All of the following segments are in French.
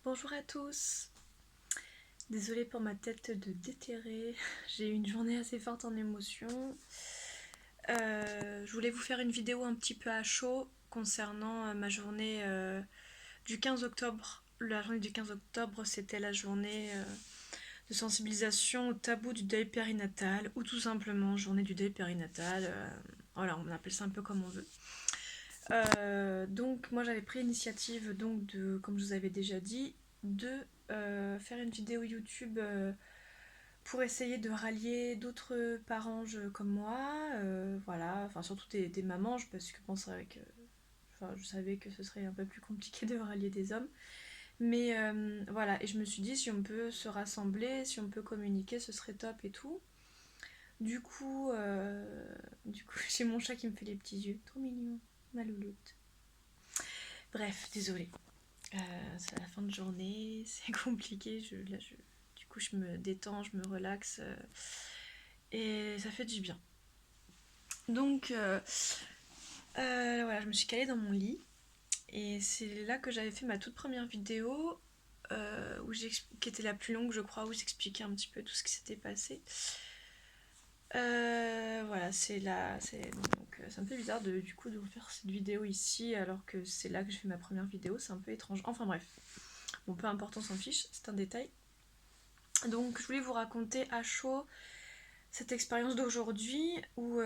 Bonjour à tous. Désolée pour ma tête de déterrée. J'ai eu une journée assez forte en émotions. Je voulais vous faire une vidéo un petit peu à chaud concernant ma journée du 15 octobre. La journée du 15 octobre, c'était la journée de sensibilisation au tabou du deuil périnatal, ou tout simplement journée du deuil périnatal. Voilà, on appelle ça un peu comme on veut. Donc moi j'avais pris l'initiative donc de, comme je vous avais déjà dit, de faire une vidéo YouTube pour essayer de rallier d'autres parents comme moi, voilà, enfin surtout des mamans, parce que bon, c'est vrai que enfin, je savais que ce serait un peu plus compliqué de rallier des hommes. Mais voilà, et je me suis dit si on peut se rassembler, si on peut communiquer, ce serait top et tout. Du coup, j'ai mon chat qui me fait les petits yeux, trop mignon, ma louloute. Bref, désolée. C'est la fin de journée, c'est compliqué. Du coup, je me détends, je me relaxe et ça fait du bien. Donc, voilà, je me suis calée dans mon lit et c'est là que j'avais fait ma toute première vidéo qui était la plus longue, je crois, où j'expliquais un petit peu tout ce qui s'était passé. Voilà, c'est un peu bizarre du coup de vous faire cette vidéo ici alors que c'est là que je fais ma première vidéo, c'est un peu étrange. Enfin bref, bon peu importe, on s'en fiche, c'est un détail. Donc je voulais vous raconter à chaud cette expérience d'aujourd'hui où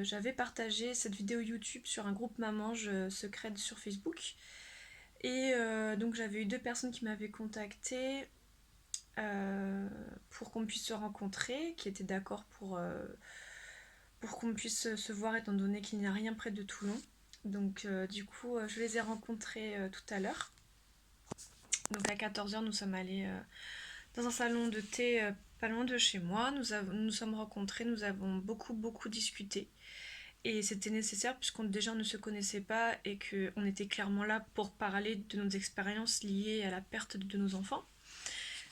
j'avais partagé cette vidéo YouTube sur un groupe Mamange secret sur Facebook. Et donc j'avais eu deux personnes qui m'avaient contacté pour qu'on puisse se rencontrer, qui étaient d'accord pour qu'on puisse se voir étant donné qu'il n'y a rien près de Toulon. Donc je les ai rencontrés tout à l'heure. Donc à 14h, nous sommes allés dans un salon de thé pas loin de chez moi. Nous sommes rencontrés, nous avons beaucoup discuté. Et c'était nécessaire puisqu'on déjà ne se connaissait pas et qu'on était clairement là pour parler de nos expériences liées à la perte de nos enfants.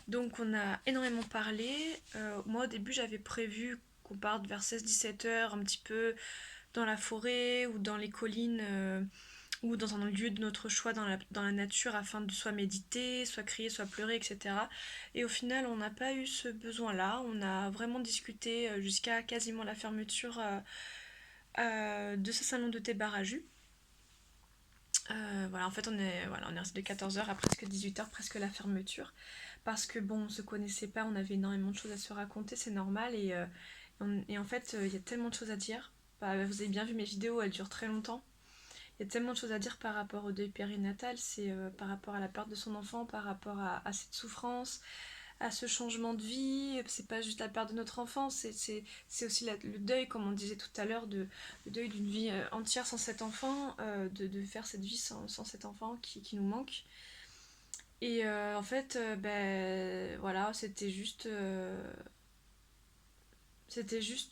Donc on a énormément parlé. Moi au début j'avais prévu qu'on parte vers 16-17 heures un petit peu dans la forêt ou dans les collines ou dans un lieu de notre choix dans la nature afin de soit méditer, soit crier, soit pleurer, etc. Et au final, on n'a pas eu ce besoin-là. On a vraiment discuté jusqu'à quasiment la fermeture de ce salon de thé bar à jus. Voilà, en fait, on est resté de 14h à presque 18h, presque la fermeture. Parce que bon, on se connaissait pas, on avait énormément de choses à se raconter, c'est normal. Et en fait, il y a tellement de choses à dire. Bah, vous avez bien vu mes vidéos, elles durent très longtemps. Il y a tellement de choses à dire par rapport au deuil périnatal, c'est par rapport à la perte de son enfant, par rapport à cette souffrance, à ce changement de vie. C'est pas juste la perte de notre enfant, c'est aussi le deuil, comme on disait tout à l'heure, le deuil d'une vie entière sans cet enfant, de faire cette vie sans cet enfant qui nous manque. Et en fait, ben voilà, c'était juste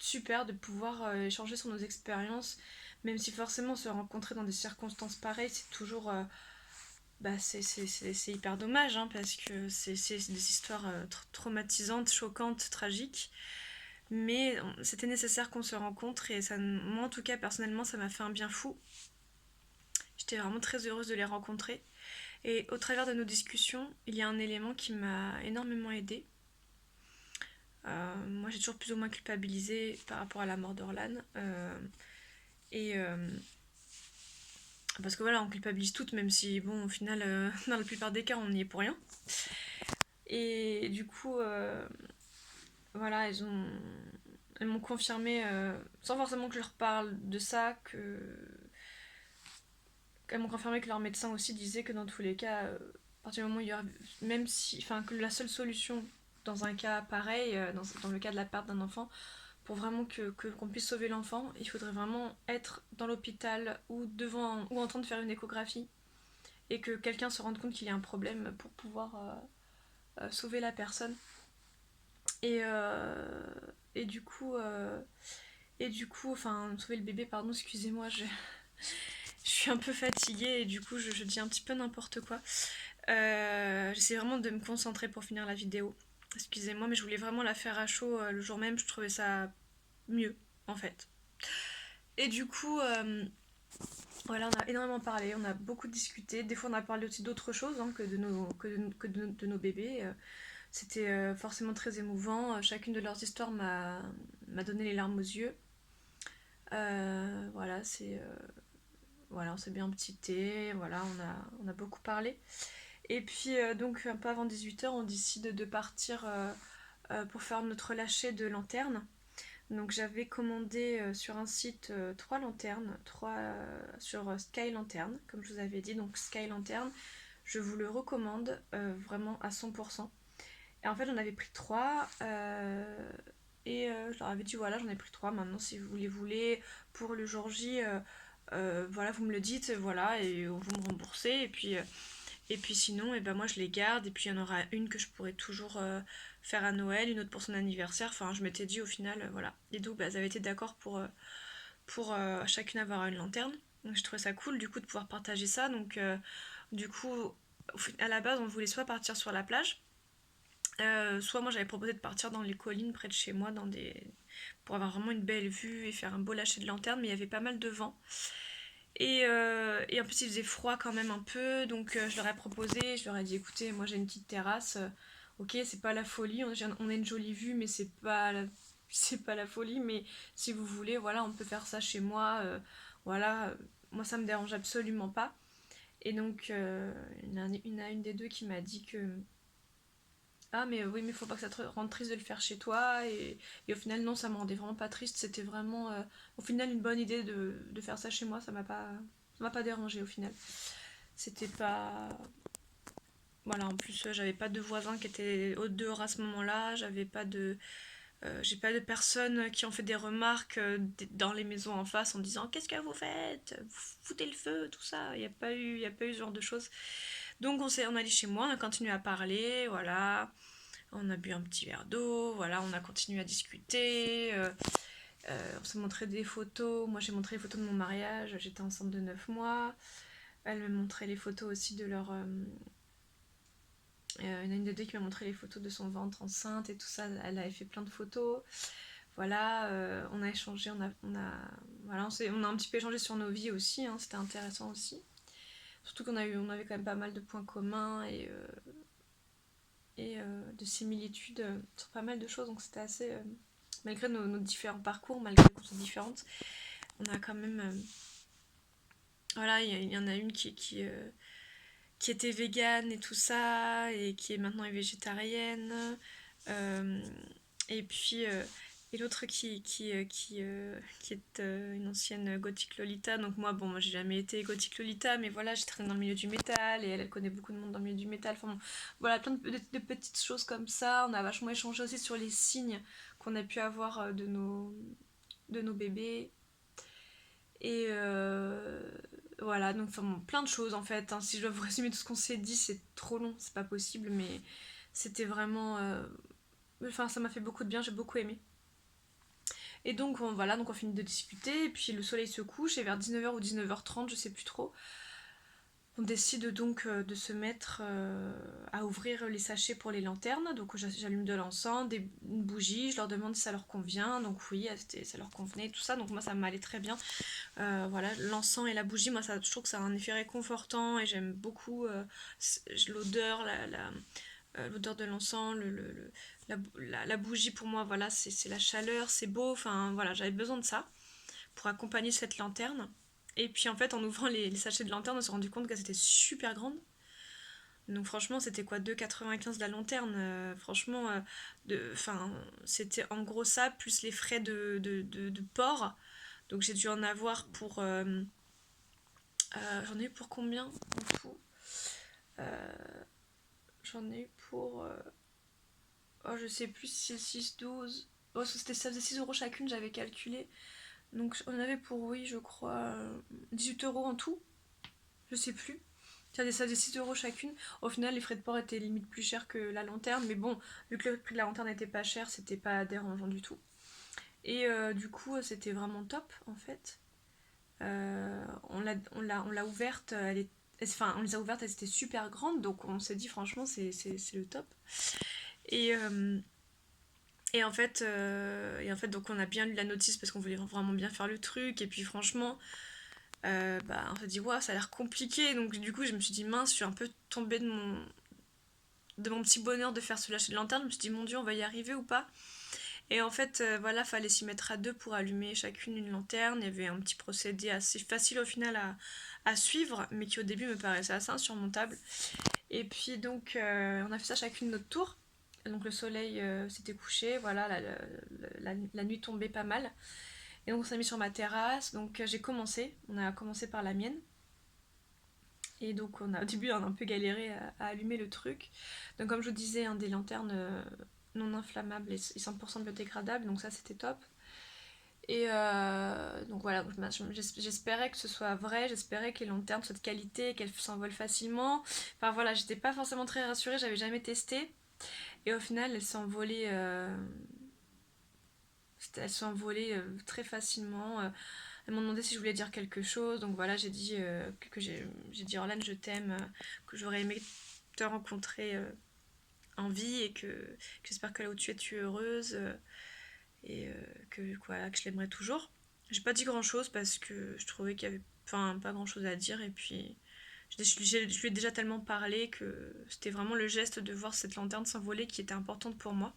super de pouvoir échanger sur nos expériences, même si forcément se rencontrer dans des circonstances pareilles, c'est toujours c'est hyper dommage, hein, parce que c'est des histoires traumatisantes, choquantes, tragiques. Mais c'était nécessaire qu'on se rencontre et ça, moi en tout cas personnellement ça m'a fait un bien fou. J'étais vraiment très heureuse de les rencontrer. Et au travers de nos discussions, il y a un élément qui m'a énormément aidée. Moi j'ai toujours plus ou moins culpabilisé par rapport à la mort d'Orlan. Et parce que voilà, on culpabilise toutes, même si bon au final dans la plupart des cas on n'y est pour rien. Et du coup voilà, elles m'ont confirmé, sans forcément que je leur parle de ça, elles m'ont confirmé que leur médecin aussi disait que dans tous les cas, à partir du moment où il y aura, même si, enfin, que la seule solution dans un cas pareil, dans le cas de la perte d'un enfant, pour vraiment qu'on puisse sauver l'enfant, il faudrait vraiment être dans l'hôpital ou devant ou en train de faire une échographie et que quelqu'un se rende compte qu'il y a un problème pour pouvoir sauver la personne. Et, euh, et du coup, euh, enfin, sauver le bébé, pardon, excusez-moi, je suis un peu fatiguée et du coup, je dis un petit peu n'importe quoi. J'essaie vraiment de me concentrer pour finir la vidéo. Excusez-moi, mais je voulais vraiment la faire à chaud le jour même, je trouvais ça mieux, en fait. Et du coup, Voilà, on a énormément parlé, on a beaucoup discuté. Des fois, on a parlé aussi d'autres choses hein, que de nos bébés. C'était forcément très émouvant. Chacune de leurs histoires m'a donné les larmes aux yeux. Voilà, voilà, on s'est bien petit thé, voilà, on a beaucoup parlé. Et puis, donc, un peu avant 18h, on décide de partir pour faire notre lâcher de lanternes. Donc, j'avais commandé sur un site 3 lanternes, sur Sky Lantern, comme je vous avais dit. Donc, Sky Lantern, je vous le recommande vraiment à 100%. Et en fait, j'en avais pris 3. Je leur avais dit voilà, j'en ai pris 3. Maintenant, si vous les voulez pour le jour J, voilà, vous me le dites, voilà, et vous me remboursez. Et puis sinon, et ben moi je les garde. Et puis il y en aura une que je pourrais toujours faire à Noël, une autre pour son anniversaire. Enfin, je m'étais dit au final, voilà. Et donc, bah, elles avaient été d'accord pour chacune avoir une lanterne. Donc, je trouvais ça cool du coup de pouvoir partager ça. Donc, du coup, à la base, on voulait soit partir sur la plage. Soit moi j'avais proposé de partir dans les collines près de chez moi pour avoir vraiment une belle vue et faire un beau lâcher de lanterne, mais il y avait pas mal de vent. Et en plus il faisait froid quand même un peu, donc je leur ai proposé, je leur ai dit écoutez, moi j'ai une petite terrasse, ok c'est pas la folie, on a une jolie vue mais c'est pas la folie, mais si vous voulez voilà on peut faire ça chez moi, voilà, moi ça me dérange absolument pas. Et donc une des deux qui m'a dit que ah mais oui mais faut pas que ça te rende triste de le faire chez toi et au final non ça me rendait vraiment pas triste, c'était vraiment au final une bonne idée de faire ça chez moi, ça m'a pas dérangé au final, c'était pas voilà, en plus j'avais pas de voisins qui étaient au dehors à ce moment-là, j'ai pas de personnes qui ont fait des remarques dans les maisons en face en disant qu'est-ce que vous faites, vous foutez le feu, tout ça, il y a pas eu ce genre de choses. Donc on est allé chez moi, on a continué à parler, voilà. On a bu un petit verre d'eau, voilà, on a continué à discuter, on s'est montré des photos. Moi j'ai montré les photos de mon mariage, j'étais enceinte de 9 mois. Elle me montrait les photos aussi de leur. Il y en a une des deux qui m'a montré les photos de son ventre enceinte et tout ça. Elle avait fait plein de photos. Voilà, on a échangé, voilà, on a un petit peu échangé sur nos vies aussi, hein, c'était intéressant aussi. Surtout on avait quand même pas mal de points communs et de similitudes sur pas mal de choses, donc c'était assez. Malgré nos différents parcours, malgré qu'on soit différentes, on a quand même. Voilà, il y en a une qui était végane et tout ça, et qui est maintenant végétarienne. Euh, et puis. Et l'autre qui est une ancienne gothique Lolita. Donc moi j'ai jamais été gothique Lolita, mais voilà, j'ai traîné dans le milieu du métal, et elle connaît beaucoup de monde dans le milieu du métal. Enfin bon, voilà, plein de petites choses comme ça. On a vachement échangé aussi sur les signes qu'on a pu avoir de nos bébés. Et voilà, donc enfin, bon, plein de choses en fait, hein. Si je dois vous résumer tout ce qu'on s'est dit, c'est trop long, c'est pas possible, mais c'était vraiment. Enfin, ça m'a fait beaucoup de bien, j'ai beaucoup aimé. Et donc, voilà, donc on finit de discuter, et puis le soleil se couche, et vers 19h ou 19h30, je sais plus trop, on décide donc de se mettre à ouvrir les sachets pour les lanternes. Donc j'allume de l'encens, une bougie, je leur demande si ça leur convient. Donc oui, ça leur convenait, tout ça. Donc moi ça m'allait très bien. Voilà, l'encens et la bougie, moi je trouve que ça a un effet réconfortant et j'aime beaucoup l'odeur, l'odeur de l'encens, la bougie pour moi, voilà, c'est la chaleur, c'est beau. Enfin voilà, j'avais besoin de ça pour accompagner cette lanterne. Et puis en fait, en ouvrant les sachets de lanterne, on s'est rendu compte qu'elles étaient super grandes. Donc franchement, c'était quoi 2,95 la lanterne. Franchement, c'était en gros ça, plus les frais de port. Donc j'ai dû en avoir pour... j'en ai eu pour combien en tout? J'en ai eu pour... oh, je sais plus si c'est 6, 12... Oh, ça faisait 6 euros chacune, j'avais calculé. Donc on avait pour, oui, je crois, 18 euros en tout. Je sais plus. Ça faisait 6 euros chacune. Au final, les frais de port étaient limite plus chers que la lanterne. Mais bon, vu que le prix de la lanterne n'était pas cher, c'était pas dérangeant du tout. Et du coup, c'était vraiment top en fait. On l'a ouverte, enfin, on les a ouvertes, elles étaient super grandes. Donc on s'est dit, franchement, c'est le top. Et, euh, et en fait, donc on a bien lu la notice parce qu'on voulait vraiment bien faire le truc. Et puis franchement, On s'est dit, ouais, ça a l'air compliqué. Donc du coup, je me suis dit, mince, je suis un peu tombée de mon petit bonheur de faire ce lâcher de lanterne. Je me suis dit, mon Dieu, on va y arriver ou pas? Et en fait, voilà, fallait s'y mettre à deux pour allumer chacune une lanterne. Il y avait un petit procédé assez facile au final à suivre, mais qui au début me paraissait assez insurmontable. Et puis donc, on a fait ça chacune notre tour. Donc le soleil s'était couché, voilà, la nuit tombait pas mal. Et donc on s'est mis sur ma terrasse, donc on a commencé par la mienne. Et donc on a au début on a un peu galéré à allumer le truc. Donc comme je vous disais, des lanternes non inflammables et 100% biodégradables, donc ça c'était top. Et donc voilà, j'espérais que ce soit vrai, j'espérais que les lanternes soient de qualité, qu'elles s'envolent facilement. Enfin voilà, j'étais pas forcément très rassurée, j'avais jamais testé. Et au final, elles sont envolées très facilement. Elles m'ont demandé si je voulais dire quelque chose, donc voilà, j'ai dit j'ai dit Orlane, je t'aime, que j'aurais aimé te rencontrer en vie et que j'espère que là où tu es heureuse et voilà, que je l'aimerais toujours. J'ai pas dit grand chose parce que je trouvais qu'il y avait pas grand chose à dire et puis je lui ai déjà tellement parlé que c'était vraiment le geste de voir cette lanterne s'envoler qui était importante pour moi.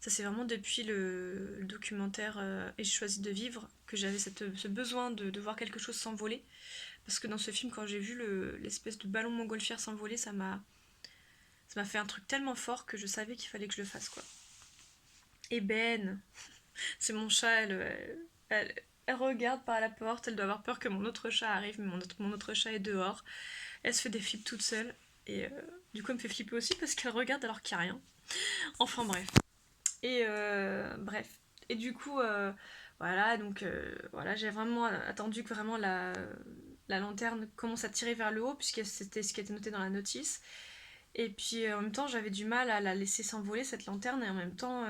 Ça, c'est vraiment depuis le documentaire Et j'ai choisi de vivre que j'avais ce besoin de voir quelque chose s'envoler. Parce que dans ce film, quand j'ai vu l'espèce de ballon montgolfière s'envoler, ça m'a fait un truc tellement fort que je savais qu'il fallait que je le fasse, quoi. Et Ben, c'est mon chat, elle regarde par la porte, elle doit avoir peur que mon autre chat arrive, mais mon autre chat est dehors. Elle se fait des flips toute seule. Et du coup, elle me fait flipper aussi parce qu'elle regarde alors qu'il n'y a rien. Enfin bref. Et bref. Et du coup, voilà, donc voilà, j'ai vraiment attendu que vraiment la lanterne commence à tirer vers le haut, puisque c'était ce qui était noté dans la notice. Et puis en même temps, j'avais du mal à la laisser s'envoler, cette lanterne, et en même temps,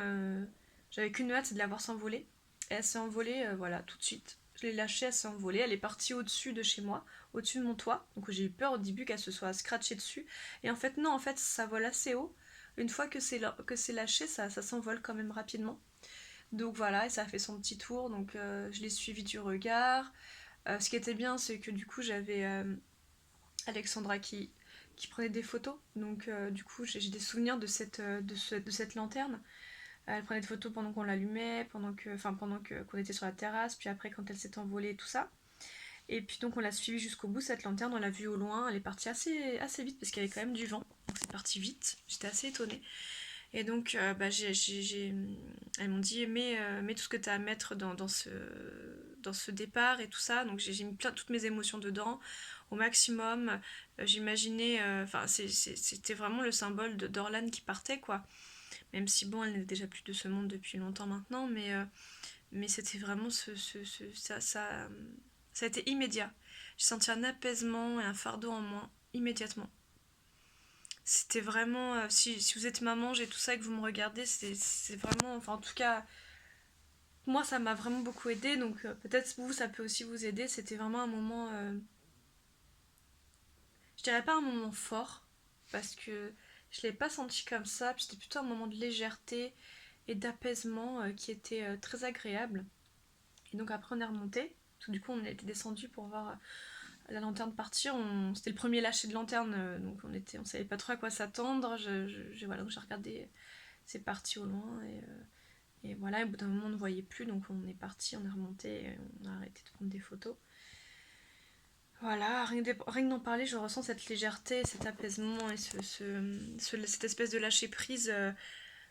j'avais qu'une hâte, c'est de la voir s'envoler. Et elle s'est envolée, voilà, tout de suite. Je l'ai lâchée, elle s'est envolée, elle est partie au-dessus de chez moi, au-dessus de mon toit. Donc j'ai eu peur au début qu'elle se soit scratchée dessus. Et en fait, non, en fait, ça vole assez haut. Une fois que c'est lâché, ça s'envole quand même rapidement. Donc voilà, et ça a fait son petit tour, donc je l'ai suivi du regard. Ce qui était bien, c'est que du coup, j'avais Alexandra qui prenait des photos. Donc du coup, j'ai des souvenirs de cette lanterne. Elle prenait des photos pendant qu'on l'allumait, qu'on était sur la terrasse, puis après quand elle s'est envolée, tout ça. Et puis donc on l'a suivie jusqu'au bout, cette lanterne, on l'a vue au loin, elle est partie assez vite parce qu'il y avait quand même du vent. Donc c'est parti vite, j'étais assez étonnée. Et donc, elles m'ont dit, mets tout ce que tu as à mettre dans ce départ et tout ça. Donc, j'ai mis toutes mes émotions dedans, au maximum. J'imaginais, c'était vraiment le symbole d'Orlane qui partait, quoi. Même si, bon, elle n'est déjà plus de ce monde depuis longtemps maintenant, mais c'était vraiment ça a été immédiat. J'ai senti un apaisement et un fardeau en moins, immédiatement. C'était vraiment. Si vous êtes maman, j'ai tout ça et que vous me regardez, c'est vraiment. Enfin, en tout cas, moi, ça m'a vraiment beaucoup aidé. Donc, peut-être vous, ça peut aussi vous aider. C'était vraiment un moment. Je dirais pas un moment fort, parce que je l'ai pas senti comme ça. Puis c'était plutôt un moment de légèreté et d'apaisement qui était très agréable. Et donc, après, on est remonté. Du coup, on était descendu pour voir la lanterne partir. C'était le premier lâcher de lanterne, donc on savait pas trop à quoi s'attendre. Voilà, donc j'ai regardé, c'est parti au loin et voilà. Au bout d'un moment, on ne voyait plus, donc on est parti, on est remonté, et on a arrêté de prendre des photos. Voilà, rien que d'en parler, je ressens cette légèreté, cet apaisement et cette espèce de lâcher prise,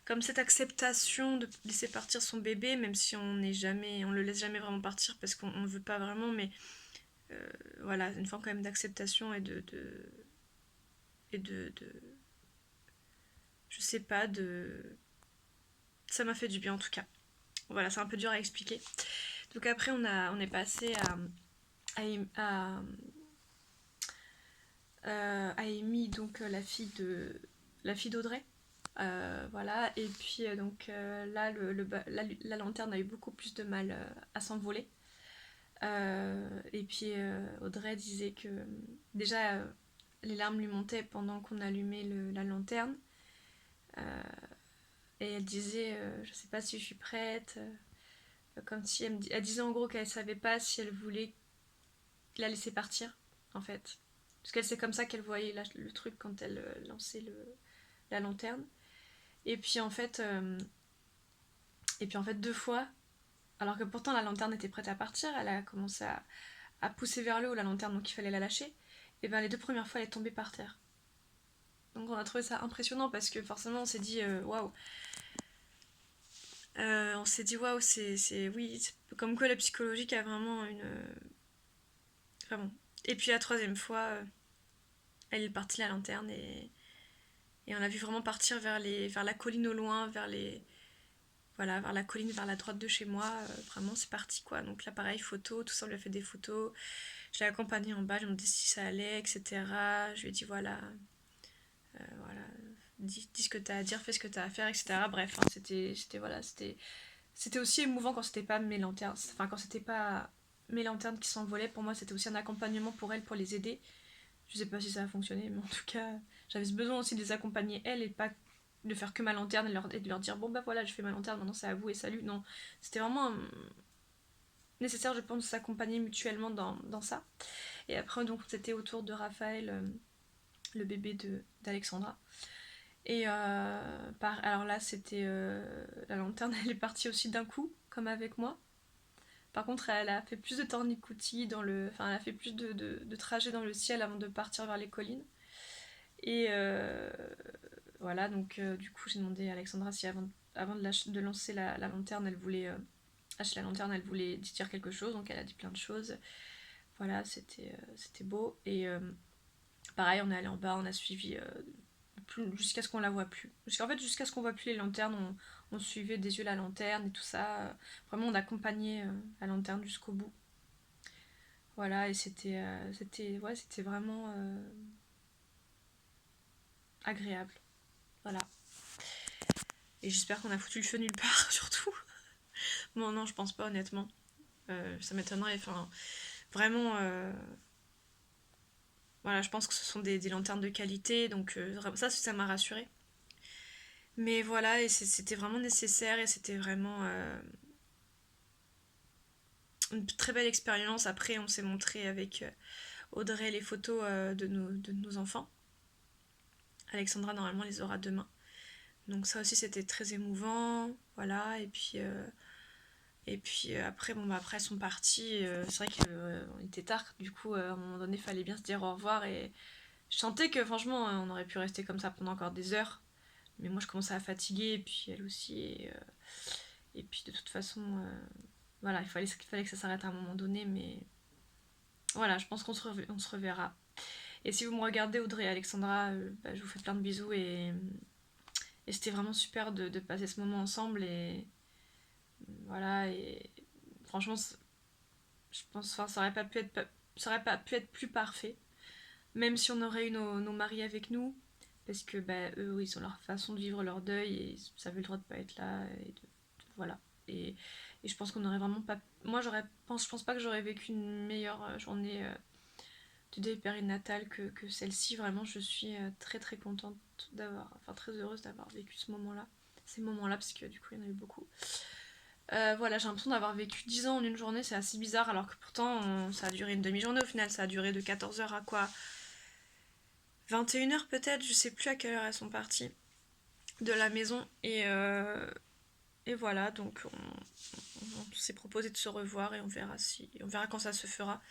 comme cette acceptation de laisser partir son bébé, même si on le laisse jamais vraiment partir parce qu'on ne veut pas vraiment, mais voilà, une forme quand même d'acceptation et de je sais pas, ça m'a fait du bien en tout cas. Voilà, c'est un peu dur à expliquer. Donc après on est passé à, à Amy, donc la fille d'Audrey. Voilà, et puis là la lanterne a eu beaucoup plus de mal à s'envoler. Et puis Audrey disait que déjà les larmes lui montaient pendant qu'on allumait la lanterne. Euh, et elle disait je sais pas si je suis prête, comme si elle disait en gros qu'elle savait pas si elle voulait la laisser partir, en fait. Parce que c'est comme ça qu'elle voyait le truc quand elle lançait la lanterne. Et puis en fait, 2 fois, alors que pourtant la lanterne était prête à partir, elle a commencé à pousser vers le haut la lanterne, donc il fallait la lâcher. Et bien les 2 premières fois, elle est tombée par terre. Donc on a trouvé ça impressionnant parce que forcément on s'est dit waouh. On s'est dit waouh, oui, comme quoi la psychologique a vraiment une. Vraiment. Et puis la 3e fois, elle est partie la lanterne et on a vu vraiment partir vers la colline au loin, voilà, vers la colline, vers la droite de chez moi. Vraiment, c'est parti quoi. Donc là, pareil, photo, tout ça, on lui a fait des photos. Je l'ai accompagnée en bas, je me demandais si ça allait, etc. Je lui ai dit voilà, voilà, dis ce que t'as à dire, fais ce que t'as à faire, etc. Bref, hein, c'était aussi émouvant quand c'était pas mes lanternes. Enfin, quand c'était pas mes lanternes qui s'envolaient. Pour moi, c'était aussi un accompagnement pour elles, pour les aider. Je sais pas si ça a fonctionné, mais en tout cas, j'avais ce besoin aussi de les accompagner elles et pas de faire que ma lanterne et de leur dire bon bah voilà, je fais ma lanterne, maintenant c'est à vous et salut. Non, c'était vraiment nécessaire, je pense, de s'accompagner mutuellement dans ça. Et après, donc, c'était autour de Raphaël, le bébé d'Alexandra. Et alors là, c'était la lanterne, elle est partie aussi d'un coup, comme avec moi. Par contre, elle a fait plus de tournicoutis enfin, elle a fait plus de trajets dans le ciel avant de partir vers les collines. Et voilà, donc du coup, j'ai demandé à Alexandra si avant de lancer la lanterne, elle voulait lâcher la lanterne, elle voulait dire quelque chose, donc elle a dit plein de choses. Voilà, c'était beau. Et pareil, on est allé en bas, on a suivi jusqu'à ce qu'on la voit plus. Jusqu'à ce qu'on voit plus les lanternes, on suivait des yeux la lanterne et tout ça. Vraiment, on accompagnait la lanterne jusqu'au bout. Voilà, et c'était vraiment agréable. Voilà. Et j'espère qu'on a foutu le feu nulle part, surtout. Bon, non, je pense pas, honnêtement. Ça m'étonnerait. Enfin, vraiment, voilà, je pense que ce sont des lanternes de qualité, donc ça m'a rassurée. Mais voilà, et c'était vraiment nécessaire et c'était vraiment une très belle expérience. Après, on s'est montré avec Audrey les photos de nos enfants. Alexandra, normalement, les aura demain. Donc ça aussi, c'était très émouvant. Voilà, et puis après, bon, bah, après, elles sont parties. C'est vrai qu'on était tard, du coup, à un moment donné, il fallait bien se dire au revoir. Et je sentais que, franchement, on aurait pu rester comme ça pendant encore des heures. Mais moi, je commençais à fatiguer, et puis elle aussi. Et puis, de toute façon, voilà, il fallait que ça s'arrête à un moment donné. Mais voilà, je pense on se reverra. Et si vous me regardez, Audrey et Alexandra, bah, je vous fais plein de bisous. Et c'était vraiment super de passer ce moment ensemble. Et voilà, et franchement, je pense, enfin, ça aurait pas pu être plus parfait. Même si on aurait eu nos maris avec nous, parce que bah, eux, ils ont leur façon de vivre leur deuil et ils avaient le droit de pas être là. Voilà. Et, et je pense qu'on aurait vraiment pas. Moi, je pense pas que j'aurais vécu une meilleure journée du deuil périnatal que celle-ci. Vraiment, je suis très très contente enfin très heureuse d'avoir vécu ce moment-là. Ces moments-là, parce que du coup, il y en a eu beaucoup. Voilà, j'ai l'impression d'avoir vécu 10 ans en une journée, c'est assez bizarre, alors que pourtant ça a duré une demi-journée au final, ça a duré de 14h à quoi, 21h peut-être, je sais plus à quelle heure elles sont parties de la maison. Et voilà, donc on s'est proposé de se revoir et on verra quand ça se fera.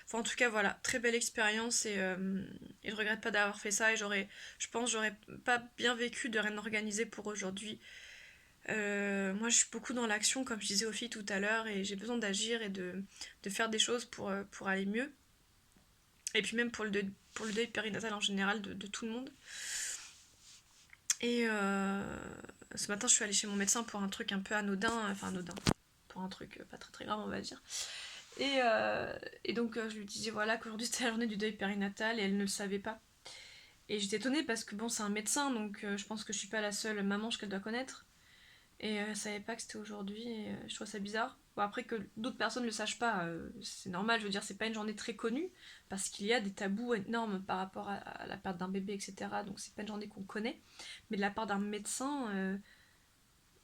Enfin, en tout cas, voilà, très belle expérience et je regrette pas d'avoir fait ça. Et je pense, j'aurais pas bien vécu de rien organiser pour aujourd'hui. Moi, je suis beaucoup dans l'action, comme je disais aux filles tout à l'heure, et j'ai besoin d'agir et de faire des choses pour aller mieux. Et puis même pour le deuil périnatal en général de tout le monde. Et ce matin, je suis allée chez mon médecin pour un truc un peu anodin, enfin anodin, pour un truc pas très très grave, on va dire. Et donc, je lui disais voilà qu'aujourd'hui c'était la journée du deuil périnatal et elle ne le savait pas. Et j'étais étonnée parce que bon, c'est un médecin, donc je pense que je suis pas la seule maman qu'elle doit connaître. Et elle savait pas que c'était aujourd'hui et je trouve ça bizarre. Bon, après que d'autres personnes ne le sachent pas, c'est normal, je veux dire, c'est pas une journée très connue parce qu'il y a des tabous énormes par rapport à la perte d'un bébé, etc. Donc c'est pas une journée qu'on connaît. Mais de la part d'un médecin,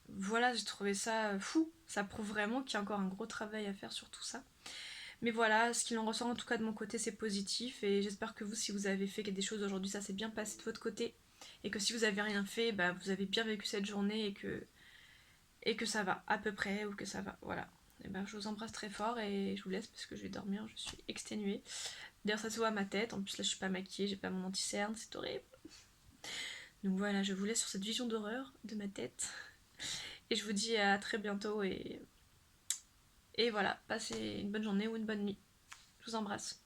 voilà, j'ai trouvé ça fou. Ça prouve vraiment qu'il y a encore un gros travail à faire sur tout ça. Mais voilà, ce qu'il en ressort en tout cas de mon côté, c'est positif. Et j'espère que vous, si vous avez fait des choses aujourd'hui, ça s'est bien passé de votre côté. Et que si vous avez rien fait, bah, vous avez bien vécu cette journée et que ça va à peu près, ou que ça va. Voilà. Et ben, je vous embrasse très fort et je vous laisse parce que je vais dormir, je suis exténuée. D'ailleurs, ça se voit à ma tête. En plus, là, je suis pas maquillée, j'ai pas mon anti-cerne, c'est horrible. Donc voilà, je vous laisse sur cette vision d'horreur de ma tête. Et je vous dis à très bientôt et voilà, passez une bonne journée ou une bonne nuit. Je vous embrasse.